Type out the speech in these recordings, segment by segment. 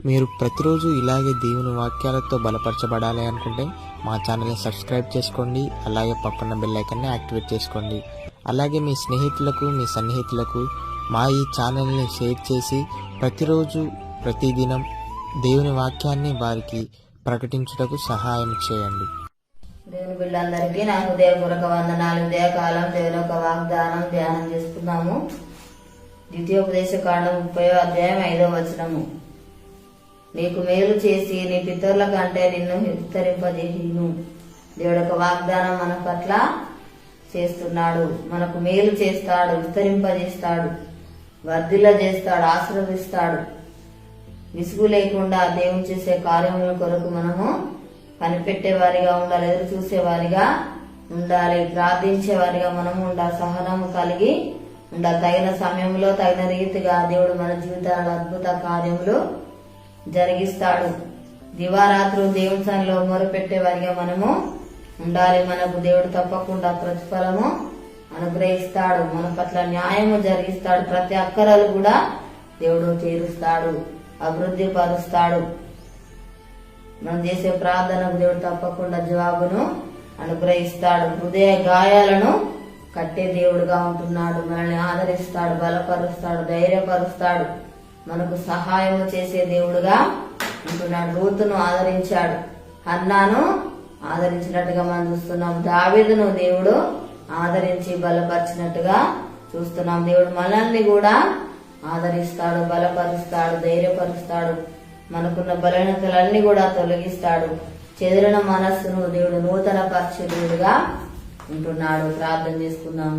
మీరు ప్రతిరోజు ఇలాగే దేవుని వాక్యాలతో బలపరచబడాలి అనుకుంటే మా ఛానల్ని సబ్స్క్రైబ్ చేసుకోండి. అలాగే పక్కన బెల్ ఐకాన్ని యాక్టివేట్ చేసుకోండి. అలాగే మీ స్నేహితులకు, మీ సన్నిహితులకు మా ఈ ఛానల్ని షేర్ చేసి ప్రతిరోజు ప్రతిదినం దేవుని వాక్యాన్ని వారికి ప్రకటించుటకు సహాయం చేయండి. దేవుని బిడ్డలందరికీ నా హృదయపూర్వక వందనాలు. ఉదయకాలం దేవుని యొక్క వాగ్దానం ధ్యానం చేసుకున్నాము. ద్వితీయోపదేశకాండం 30వ అధ్యాయం 5వ వచనము. నీకు మేలు చేసి నీ పితరుల కంటే నిన్ను విస్తరింపజేయును. దేవుడి యొక్క వాగ్దానం మన పట్ల చేస్తున్నాడు. మనకు మేలు చేస్తాడు, విస్తరింపజేస్తాడు, వర్ధిల్ల చేస్తాడు, ఆశీర్వదిస్తాడు. విసుగు లేకుండా దేవుని చేసే కార్యముల కొరకు మనము కనిపెట్టేవారిగా ఉండాలి, ఎదురు చూసేవారిగా ఉండాలి, ప్రార్థించేవారిగా మనము ఉండాలి, సహనము కలిగి ఉండాలి. తగిన సమయంలో తగిన రీతిగా దేవుడు మన జీవితాలలో అద్భుత కార్యములు జరిగిస్తాడు. దివారాత్రులు దేవుని సన్నిధిలో మొరపెట్టేవారిగా మనము ఉండాలి. మనకు దేవుడు తప్పకుండా ప్రతిఫలము అనుగ్రహిస్తాడు, మన పట్ల న్యాయము జరిగిస్తాడు. ప్రతి అక్కరలు కూడా దేవుడు తీరుస్తాడు, అభివృద్ధి పరుస్తాడు. మనం చేసే ప్రార్థనకు దేవుడు తప్పకుండా జవాబును అనుగ్రహిస్తాడు. హృదయ గాయాలను కట్టే దేవుడుగా ఉంటున్నాడు. మనల్ని ఆదరిస్తాడు, బలపరుస్తాడు, ధైర్యపరుస్తాడు, మనకు సహాయము చేసే దేవుడుగా ఉంటున్నాడు. రూతును ఆదరించాడు, హన్నాను ఆదరించినట్టుగా మనం చూస్తున్నాం. దావీదును దేవుడు ఆదరించి బలపరిచినట్టుగా చూస్తున్నాం. దేవుడు మనల్ని కూడా ఆదరిస్తాడు, బలపరుస్తాడు, ధైర్యపరుస్తాడు, మనకున్న బలహీనతలన్నీ కూడా తొలగిస్తాడు. చెదిరిన మనస్సును దేవుడు నూతన పరిశుద్ధుడుగా ఉంటున్నాడు. ప్రార్థన చేసుకుందాం.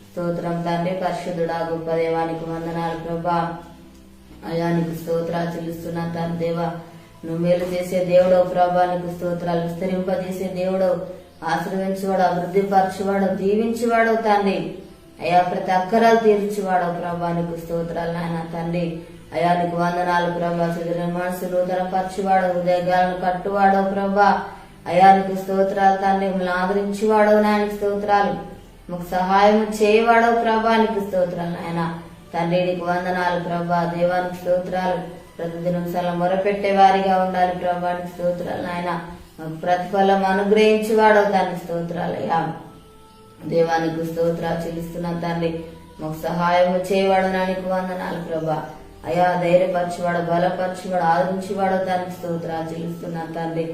స్తోత్రం తండ్రి, పరిశుద్ధుడా, గొప్ప దేవానికి వందనాలు ప్రభా. అయానికి స్తోత్రాలు చెల్లిస్తున్నా తండ్రి. దేవా, నువ్వు మేలు చేసే దేవుడు ప్రభా, నీకు స్తోత్రాలు. విస్తరింపజేసే దేవుడు, ఆశ్రయించేవాడు, అభివృద్ధి పరచువాడు, దీవించేవాడు తండ్రి. అయా, ప్రతి అక్కరాలు తీర్చివాడు ప్రభా, నీకు స్తోత్రాలు నాయన తండ్రి. అయా, నీకు వందనాలు ప్రభా. చెదిరిన మనసు నూతన పరచువాడు, హృదయాలను కట్టువాడు ప్రభా. అయా, నీకు స్తోత్రాలు తండ్రి. మిమ్మల్ని ఆదరించేవాడు నాయనకి స్తోత్రాలు. మాకు సహాయం చేయవాడు ప్రభా, నీకు స్తోత్రాలు నాయన తండ్రి. నీకు వందనాలు ప్రభా. దేవానికి స్తోత్రాలు. ప్రతిదినం సలం మొరపెట్టే వారిగా ఉండాలి ప్రభా, నీకు స్తోత్రాలు నాయన. మాకు ప్రతిఫలం అనుగ్రహించేవాడు తండ్రి, స్తోత్రాలు. అయ్యా, దేవానికి స్తోత్రాలు చెల్లిస్తున్నాను తండ్రి. మాకు సహాయం చేయవాడు నానికి వందనాలు ప్రభా. అయా, ధైర్యపరచువాడు, బలపరచువాడు, ఆదరించేవాడు తండ్రి, స్తోత్రాలు చెల్లిస్తున్నాను తండ్రి.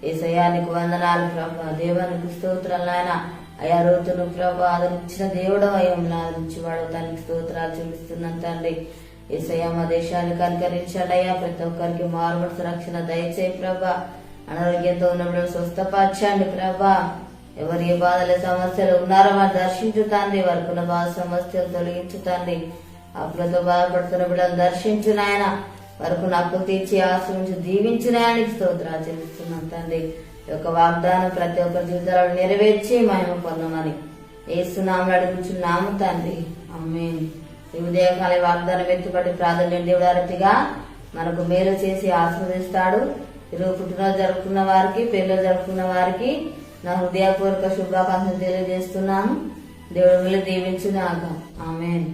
యేసయ్యా, నీకు వందనాలు ప్రభా. దేవానికి స్తోత్రాలు నాయన. అయా, రూతును ప్రభా ఆదరించిన దేవుడు అయ్యంలో ఆదరించేవాడు తండ్రి, స్తోత్రాలు చెల్లిస్తున్నాను తండ్రి. యేసయ్యా, మా దేశాన్ని కనికరించండి అయ్యా. ప్రతి ఒక్కరికి మారుమనసు రక్షణ దయచేయి ప్రభా. అనారోగ్యంతో ఉన్నప్పుడు స్వస్థపరచండి ప్రభా. ఎవరు ఏ బాధల సమస్యలు ఉన్నారో వారు దర్శించు తండ్రి. వారికున్న బాధ సమస్యలు తొలగించు తండ్రి. అప్పులతో బాధపడుతున్న బిడ్డలు దర్శించు నాయన. వారికున్న అప్పులు తీర్చి ఆశ్రయించి దీవించు నాయనకి స్తోత్రాలు చెల్లిస్తున్నాం తండ్రి. ఈ యొక్క వాగ్దానం ప్రతి ఒక్కరి జీవితాలను నెరవేర్చి మహిమ పొందమని యేసునామములో అడుగుచున్నాము తండ్రి, ఆమేన్. ఈ ఉదయకాల వాగ్దానం ఎత్తుపడి ప్రార్థన దేవుడు అరతిగా మనకు మేలు చేసి ఆశీర్వదిస్తాడు. ఈరోజు పుట్టినరోజు జరుపుకున్న వారికి, పెళ్లి జరుపుకున్న వారికి నా హృదయపూర్వక శుభాకాంక్షలు తెలియజేస్తున్నాను. దేవుడు మిమ్మల్ని దీవించుగాక. ఆమేన్.